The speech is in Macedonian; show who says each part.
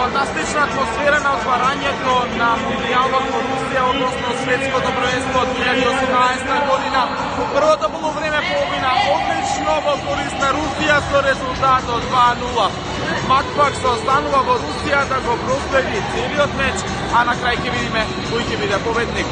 Speaker 1: Фантастична атмосфера на отварањето на Мундијалот во Русија, односно светското првенство од 2018 година. Првото полувреме половина одлично во корист на Русија со резултат од 2:0. Макпак се останува во Русија да го проследи целиот меч, а на крај ќе видиме кој ќе биде победник.